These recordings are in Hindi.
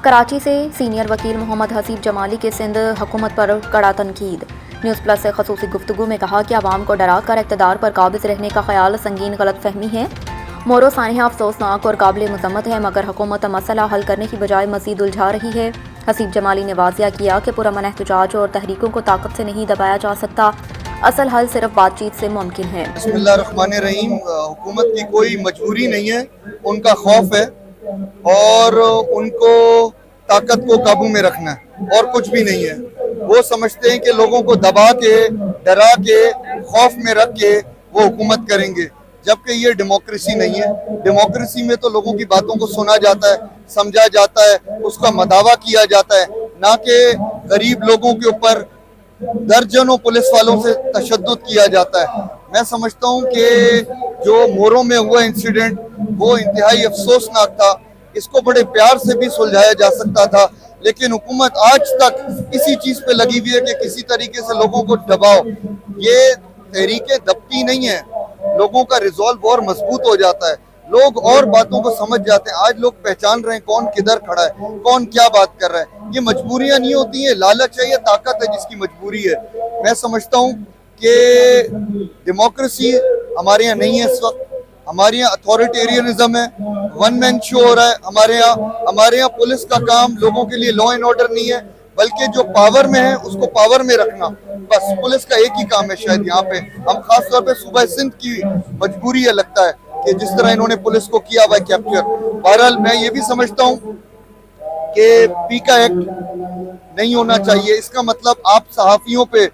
कराची से सीनियर वकील मोहम्मद हसीब जमाली के सिंध हुकूमत पर कड़ा तनकीद। न्यूज़ प्लस से खसूसी गुफ्तगू में कहा कि आवाम को डरा कर इक़्तिदार पर काबिज रहने का ख्याल संगीन गलत फहमी है। मोरो सानिया अफसोसनाक और काबिल मज़म्मत है, मगर हुकूमत मसला हल करने की बजाय मज़ीद उलझा रही है। हसीब जमाली ने वाज़िया किया कि पुरअमन एहतजाज और तहरीकों को ताकत से नहीं दबाया जा सकता, असल हल सिर्फ बातचीत से मुमकिन है। बिस्मिल्लाहिर्रहमानिर्रहीम। हुकूमत की कोई मजबूरी नहीं है, उनका खौफ है और उनको ताकत को काबू में रखना है और कुछ भी नहीं है। वो समझते हैं कि लोगों को दबा के, डरा के, खौफ में रख के वो हुकूमत करेंगे, जबकि ये डेमोक्रेसी नहीं है। डेमोक्रेसी में तो लोगों की बातों को सुना जाता है, समझा जाता है, उसका मदावा किया जाता है, ना कि गरीब लोगों के ऊपर दर्जनों पुलिस वालों से तशद्दुद किया जाता है। मैं समझता हूँ कि जो मोरों में हुआ इंसिडेंट वो इंतहाई अफसोसनाक था। इसको बड़े प्यार से भी सुलझाया जा सकता था, लेकिन हुकूमत आज तक इसी चीज पे लगी हुई है कि किसी तरीके से लोगों को दबाओ। ये तहरीकें दबती नहीं है, लोगों का रिजॉल्व और मजबूत हो जाता है, लोग और बातों को समझ जाते हैं। आज लोग पहचान रहे हैं कौन किधर खड़ा है, कौन क्या बात कर रहा है। ये मजबूरियां नहीं होती हैं, लालच है, ये ताकत है जिसकी मजबूरी है। मैं समझता हूँ कि डेमोक्रेसी हमारे यहाँ नहीं है इस वक्त। हमारे यहाँ अथॉरिटेरियनिज्म है, वन मैन शो हो रहा है। हमारे यहाँ पुलिस का काम लोगों के लिए लॉ एंड ऑर्डर नहीं है, बल्कि जो पावर में है उसको पावर में रखना। बस पुलिस का एक ही काम है। शायद यहाँ पे हम खास तौर पे सूबा सिंध की मजबूरी है, लगता है कि जिस तरह इन्होंने पुलिस को किया हुआ कैप्चर। बहरहाल मैं ये भी समझता हूँ कि पीका एक्ट नहीं होना चाहिए। इसका मतलब आप सहाफियों पे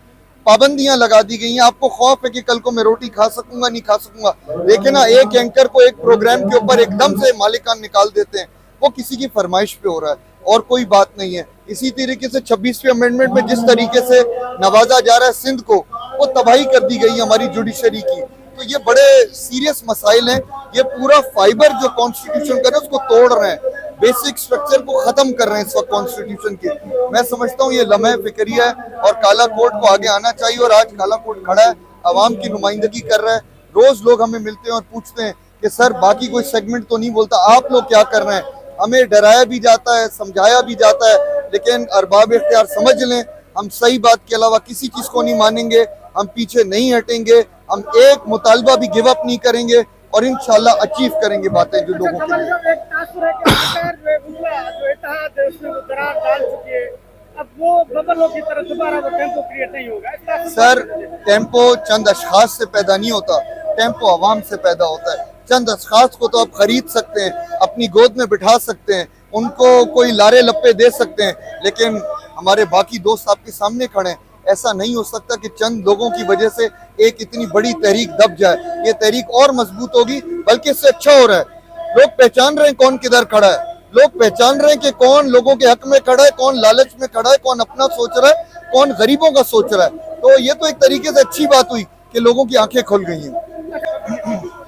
पाबंदियां लगा दी गई हैं। आपको खौफ है कि कल को मैं रोटी खा सकूंगा नहीं खा सकूंगा, लेकिन ना एक एंकर को एक प्रोग्राम के ऊपर एकदम से मालिकान निकाल देते हैं, वो किसी की फरमाइश पे हो रहा है और कोई बात नहीं है। इसी तरीके से 26वीं अमेंडमेंट में जिस तरीके से नवाजा जा रहा है सिंध को, वो तबाही कर दी गई हमारी जुडिशरी की। तो ये बड़े सीरियस मसाइल हैं। ये पूरा फाइबर जो कॉन्स्टिट्यूशन कर रहे हैं उसको तोड़ रहे हैं, बेसिक स्ट्रक्चर को खत्म कर रहे हैं इस वक्त कॉन्स्टिट्यूशन के। मैं समझता हूँ ये लम्हे फिक्रिया है और काला कोर्ट को आगे आना चाहिए। और आज काला कोर्ट खड़ा है, आवाम की नुमाइंदगी कर रहा है। रोज लोग हमें मिलते हैं और पूछते हैं कि सर बाकी कोई सेगमेंट तो नहीं बोलता, आप लोग क्या कर रहे हैं। हमें डराया भी जाता है, समझाया भी जाता है, लेकिन अरबाब इख्तियार समझ लें, हम सही बात के अलावा किसी चीज को नहीं मानेंगे, हम पीछे नहीं हटेंगे, हम एक मुतालबा भी गिव अप नहीं करेंगे और इंशाल्लाह अचीव करेंगे बातें जो लोगों के लिए। सर टेम्पो चंद अशखास से पैदा नहीं होता, टेम्पो अवाम से पैदा होता है। चंद अशखास को तो आप खरीद सकते हैं, अपनी गोद में बिठा सकते हैं, उनको कोई लारे लप्पे दे सकते हैं, लेकिन हमारे बाकी दोस्त आपके सामने खड़े हैं। ऐसा नहीं हो सकता कि चंद लोगों की वजह से एक इतनी बड़ी तहरीक दब जाए। ये तहरीक और मजबूत होगी, बल्कि इससे अच्छा हो रहा है। लोग पहचान रहे हैं कौन किधर खड़ा है, लोग पहचान रहे हैं कि कौन लोगों के हक में खड़ा है, कौन लालच में खड़ा है, कौन अपना सोच रहा है, कौन गरीबों का सोच रहा है। तो ये तो एक तरीके से अच्छी बात हुई कि लोगों की आंखें खुल गई हैं।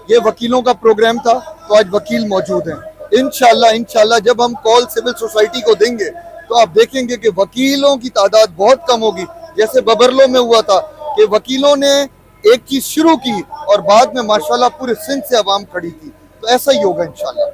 ये वकीलों का प्रोग्राम था, तो आज वकील मौजूद हैं। इंशाल्लाह जब हम कॉल सिविल सोसाइटी को देंगे तो आप देखेंगे कि वकीलों की तादाद बहुत कम होगी। जैसे बबरलो में हुआ था कि वकीलों ने एक चीज शुरू की और बाद में माशाल्लाह पूरे सिंध से आवाम खड़ी थी। तो ऐसा ही होगा इंशाल्लाह।